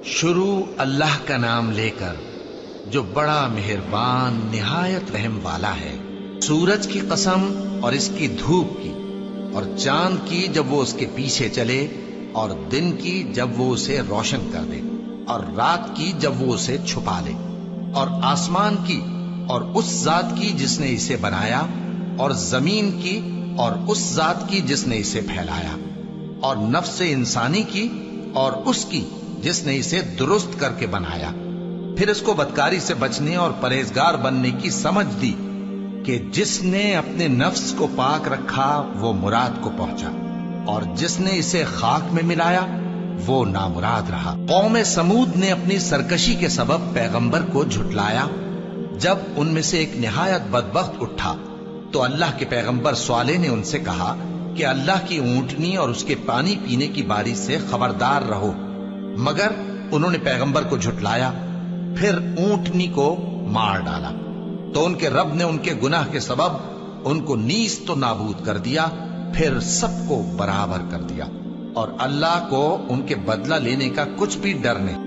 شروع اللہ کا نام لے کر جو بڑا مہربان نہایت رحم والا ہے۔ سورج کی قسم اور اس کی دھوپ کی، اور چاند کی جب وہ اس کے پیچھے چلے، اور دن کی جب وہ اسے روشن کر دے، اور رات کی جب وہ اسے چھپا لے، اور آسمان کی اور اس ذات کی جس نے اسے بنایا، اور زمین کی اور اس ذات کی جس نے اسے پھیلایا، اور نفس انسانی کی اور اس کی جس نے اسے درست کر کے بنایا، پھر اس کو بدکاری سے بچنے اور پرہیزگار بننے کی سمجھ دی کہ جس نے اپنے نفس کو پاک رکھا وہ مراد کو پہنچا، اور جس نے اسے خاک میں ملایا وہ نامراد رہا۔ قوم سمود نے اپنی سرکشی کے سبب پیغمبر کو جھٹلایا۔ جب ان میں سے ایک نہایت بدبخت اٹھا تو اللہ کے پیغمبر صالح نے ان سے کہا کہ اللہ کی اونٹنی اور اس کے پانی پینے کی باری سے خبردار رہو، مگر انہوں نے پیغمبر کو جھٹلایا، پھر اونٹنی کو مار ڈالا تو ان کے رب نے ان کے گناہ کے سبب ان کو نیست و نابود کر دیا، پھر سب کو برابر کر دیا، اور اللہ کو ان کے بدلہ لینے کا کچھ بھی ڈر نہیں۔